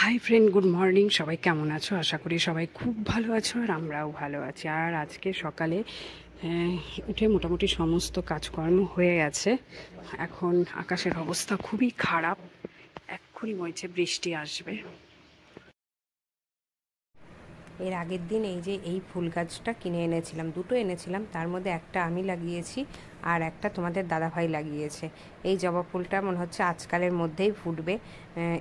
Hi friend, good morning. সবাই কেমন আছো? আশা করি সবাই খুব ভালো আছো, আর আমরাও ভালো আছি। আর আজকে সকালে উঠে মোটামুটি সমস্ত কাজকর্ম হয়ে গেছে। এখন আকাশের অবস্থা খুবই খারাপ, এক্ষুনি মনে হচ্ছে বৃষ্টি আসবে। এর আগের দিন এই ফুল গাছটা কিনে এনেছিলাম, দুটো এনেছিলাম, তার মধ্যে একটা আমি লাগিয়েছি আর একটা তোমাদের দাদাভাই লাগিয়েছে। এই জবা ফুলটা মনে হচ্ছে আজকালের মধ্যেই ফুটবে।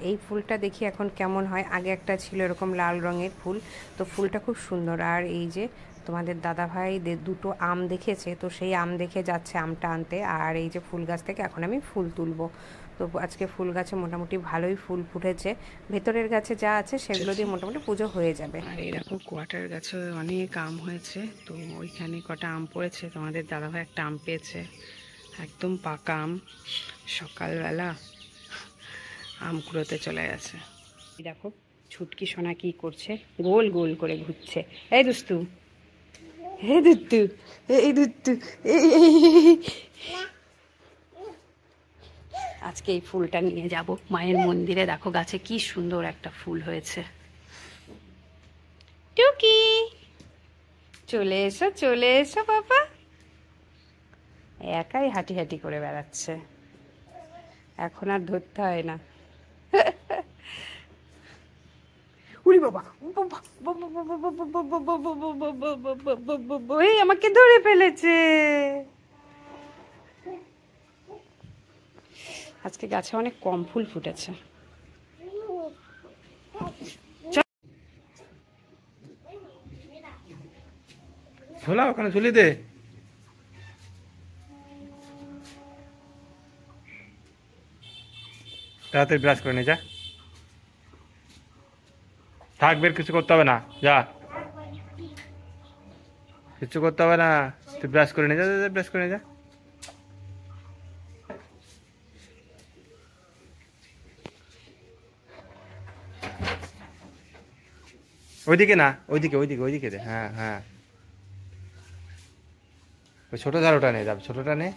এই ফুলটা দেখি এখন কেমন হয়। আগে একটা ছিল এরকম লাল রঙের ফুল, তো ফুলটা খুব সুন্দর। আর এই যে তোমাদের দাদাভাই দুটো আম দেখেছে, তো সেই আম দেখে যাচ্ছে আমটা আনতে। আর এই যে ফুল গাছ থেকে এখন আমি ফুল তুলবো। তো আজকে ফুল গাছে মোটামুটি ভালোই ফুল ফুটেছে, ভেতরের গাছে যা আছে সেগুলো দিয়ে মোটামুটি পুজো হয়ে যাবে। আর এরকম কোয়াটার গাছে অনেক আম হয়েছে, তো ওইখানে কটা আম পড়েছে। তোমাদের দাদাভাই একটা আম পেয়েছে, একদম পাকা আম। সকালবেলা আম কুড়োতে চলে গেছে। দেখো ছুটকি সোনা কি করছে, গোল গোল করে ঘুরছে। এই দুস্তু, এই দুত্তু, এই দুত্তু, আজকে এই ফুলটা নিয়ে যাব মায়ের মন্দিরে। দেখো গাছে কি সুন্দর একটা ফুল হয়েছে। টুকি, চলে এসো, চলে এসো বাবা। একাই হাঁটি হাঁটি করে বেড়াচ্ছে, এখন আর ধরতে হয় না। উড়ি বাবা, এই আমাকে ধরে ফেলেছে। আজকে গাছে অনেক কম ফুল ফুটেছে। ঝোলা ওখানে ঝুলি দে। তাড়াতাড়ি ব্রাশ করে নে, যা। থাক, বের কিছু করতে হবে না, যা। কিছু করতে হবে না, তুই ব্রাশ করে নে, যা, ব্রাশ করে নে, যা। ওইদিকে না, ওইদিকে ওইদিকে ওইদিকে দে। হ্যাঁ হ্যাঁ, ওই ছোটো ঝাড়ুটা নে, যাবে ছোটোটা নে,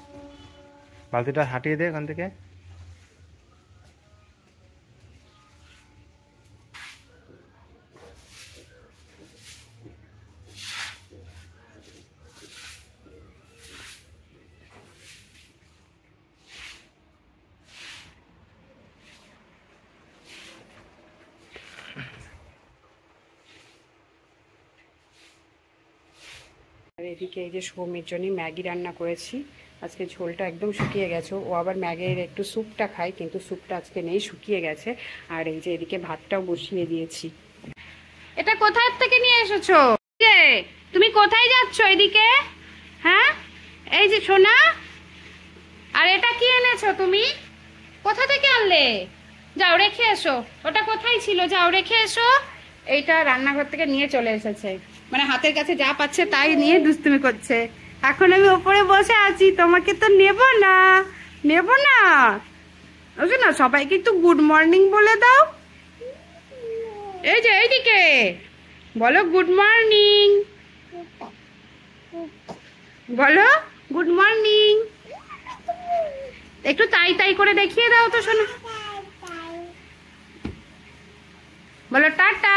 বালতিটা হাঁটিয়ে দে ওখান থেকে। আর এদিকে এই যে সৌমির জন্য ম্যাগি রান্না করেছি। আজকে ঝোলটা একদম শুকিয়ে গেছে, ও আবার ম্যাগির একটু স্যুপটা খায়, কিন্তু স্যুপটা আজকে নেই, শুকিয়ে গেছে। আর এই যে এদিকে ভাতটাও বসিয়ে দিয়েছি। এটা কোথায় থেকে নিয়ে এসেছো? তুমি কোথায় যাচ্ছ এদিকে? হ্যাঁ, এই যে সোনা। আর এটা কি এনেছো তুমি? কোথা থেকে আনলে? যাও রেখে এসো। ওটা কোথায় ছিল? যাও রেখে এসো। এইটা রান্নাঘর থেকে নিয়ে চলে এসেছে, মানে হাতের কাছে যা পাচ্ছে তাই নিয়ে দুষ্টুমি করছে। এখন আমি ওপরে বসে আছি, তোমাকে তো নেব না, নেব না। বুঝছো না, সবাইকে একটু গুড মর্নিং বলে দাও। এই যে এইদিকে বলো গুড মর্নিং, বলো গুড মর্নিং। একটু তাই তাই করে দেখিয়ে দাও তো শোনো। বলো টাটা।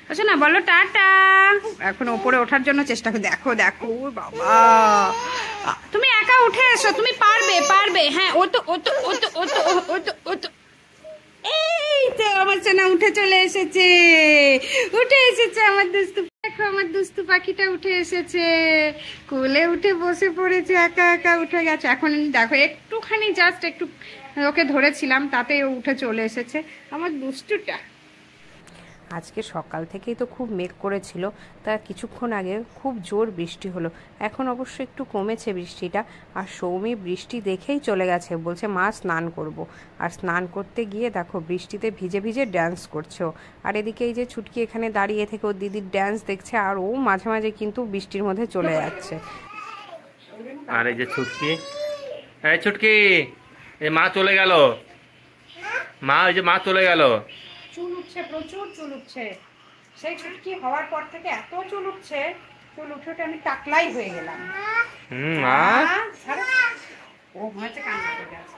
আচ্ছা না, বলো টাটা। এখন ওপরে ওঠার জন্য চেষ্টা করে, দেখো দেখো বাবা। তুমি একা উঠে এসো, তুমি পারবে পারবে। হ্যাঁ, ও তো ও তো ও তো ও তো ও তো ও তো এই তো আমার সোনা উঠে চলে এসেছে, উঠে এসেছে আমার দুষ্টু। দেখো আমার দুষ্টু পাখিটা উঠে এসেছে, কোলে উঠে বসে পড়েছে, একা একা উঠে গেছে। এখন দেখো একটুখানি জাস্ট একটু ওকে ধরেছিলাম, তাতে ও উঠে চলে এসেছে আমার দুষ্টুটা। আজকে সকাল থেকেই তো খুব মেঘ করেছিল, তা কিছুক্ষণ আগে খুব জোর বৃষ্টি হলো। এখন অবশ্য একটু কমেছে বৃষ্টিটা। আর সৌমি বৃষ্টি দেখেই চলে গেছে, বলছে মা স্নান করব। আর স্নান করতে গিয়ে দেখো বৃষ্টিতে ভিজে ভিজে ড্যান্স করছে ও। আর এদিকে এই যে ছুটকি এখানে দাঁড়িয়ে থেকে ও দিদির ড্যান্স দেখছে, আর ও মাঝে মাঝে কিন্তু বৃষ্টির মধ্যে চলে যাচ্ছে। আর এই যে ছুটকি, এই ছুটকি, এই মা চলে গেল। মা, ওই যে মা চলে গেল। চুল উঠছে, প্রচুর চুল উঠছে। সেই ছুটকি হওয়ার পর থেকে এত চুল উঠছে, চুল উঠে উঠে আমি টাকলাই হয়ে গেলাম। মা, ও মনে হচ্ছে কান্না করে আছে।